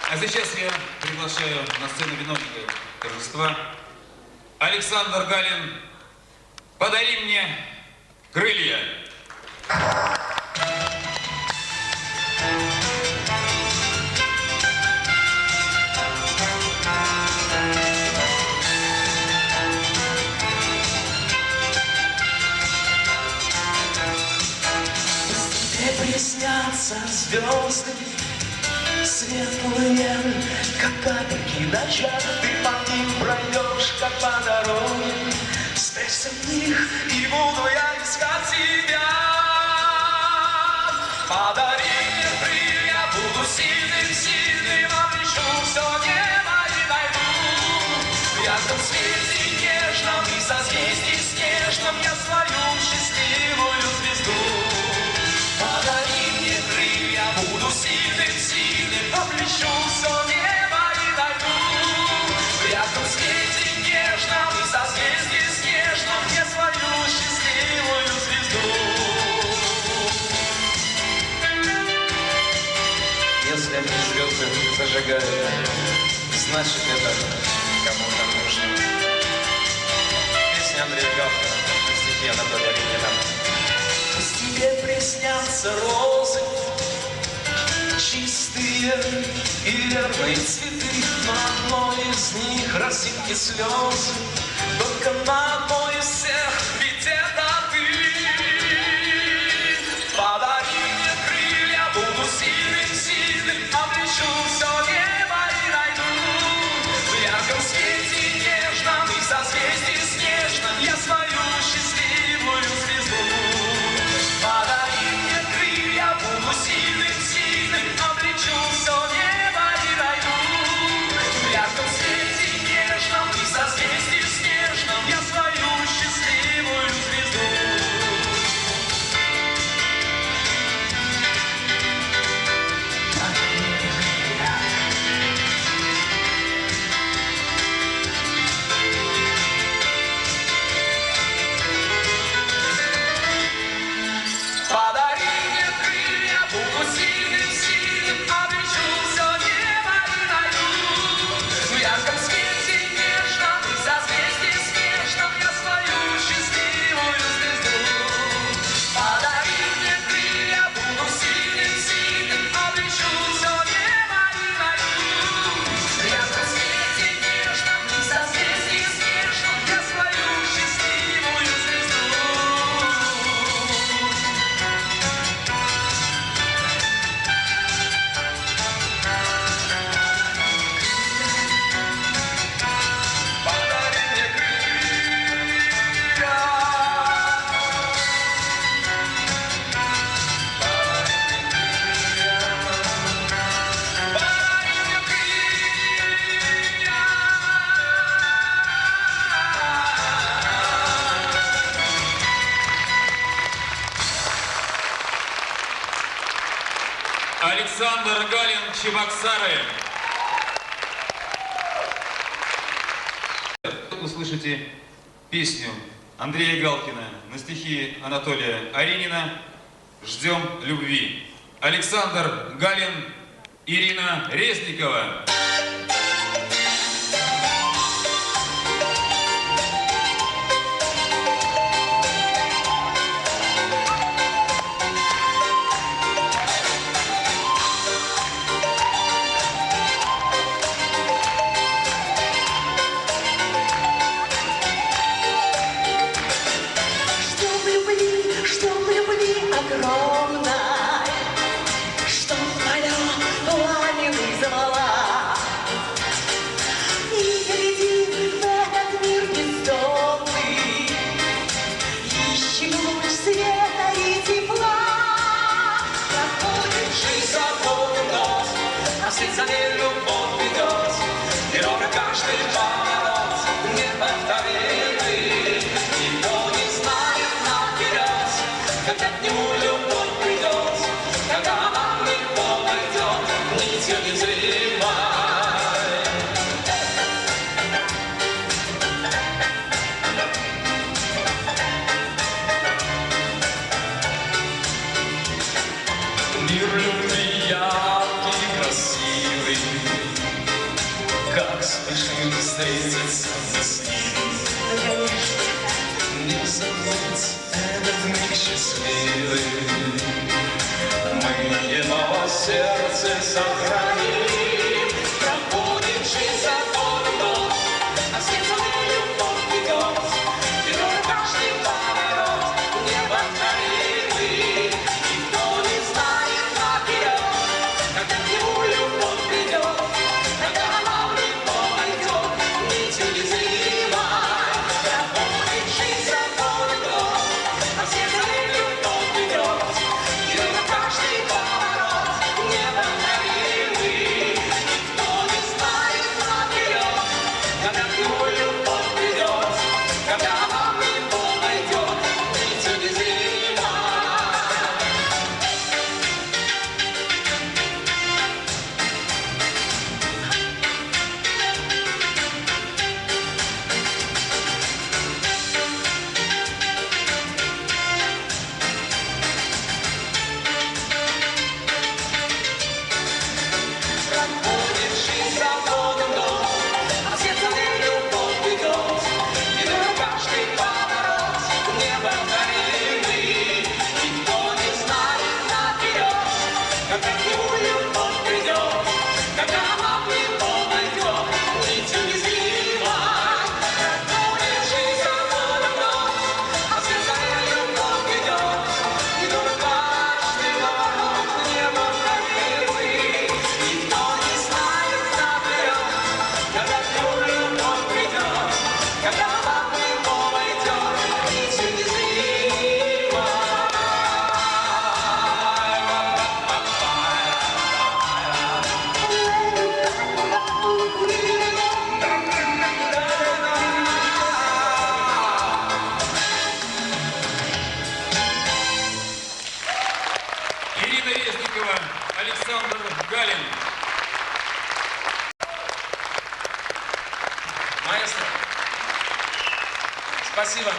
А сейчас я приглашаю на сцену виновника торжества Александр Галин. Подари мне крылья. Тебе приснятся звезды светлые, как капельки дождя. Ты по ним пройдешь, как по дороге. Спрячься в них, и буду я искать тебя. Подари мне крылья, буду сильным, сильным, облечу все небо и найду. В ярком свете нежном и созвездии снежном я свою счастливую звезду. Подари мне крылья, буду сильным, сильным, облечу все небо и найду. В ярком свете нежном и созвездии снежном я свою счастливую звезду. Если они звезды зажигают, значит это кому-то нужно. Песня Андрея Галкина, стихи Анатолия Ленина. Пусть тебе приснятся розы, чистые и верные цветы, на одной из них росинки слезы, только на одной из всех, ведь это ты. Подари мне крылья, буду сильным, сильным, облечу все небо и найду. В ярком свете нежном и созвездии снежном я свою счастливую звезду. Подари мне крылья, буду сильным, сильным, облечу все небо и найду. В ярком свете нежном и созвездии снежном я свою счастливую звезду. Подари мне крылья, буду сильным, сильным, облечу все небо и найду. В ярком свете нежном и созвездии снежном я свою счастливую звезду. Подари мне крылья, буду сильным, сильным, облечу все небо и найду. В ярком свете нежном и созвездии снежном я свою счастливую звезду. Подари мне крылья. Подари мне крылья. Александр Галин, Чебоксары. Вы слышите песню Андрея Галкина на стихи Анатолия Аринина «Ждем любви». Александр Галин, Ирина Резникова. Ждем любви огромной, чтоб полет пламя вызвала. И глядим в этот мир бездонный, ищем луч света и тепла. Проходит жизнь свободный нос, а вслед за ней любовь ведет. И ровно каждый поворот неповторимый. Никто не знает наперед, когда к нему любовь придет, когда она в него пойдет, нитью незримой. Мир любви яркий, красивый, спешим встретиться мы с ним. Не забыть этот миг счастливый, мы его сердце сохраним. Проходит жизнь за городом, а сердце любовь ведет, берет каждый поворот неповторимый. Никто не знает наперед, когда к нему любовь придет, когда она в него войдет, нитью незримой. Проходит жизнь за городом, а сердце любовь ведет, берет каждый поворот неповторимый. Никто не знает наперед, когда к нему любовь придет, когда она в него войдет, нитью незримой. Проходит жизнь за годом, а сердце любовь ведет, берет каждый поворот неповторимый. Никто не знает наперед, когда к нему любовь придет, когда она в него войдет, нитью незримой. Проходит жизнь за годом, а сердце любовь ведет, берет каждый поворот неповторимый. Никто не знает наперед, когда к нему любовь придет, когда она в него войдет, нитью незримой. Ирина Резникова, Александр Галин. Маэстро, спасибо.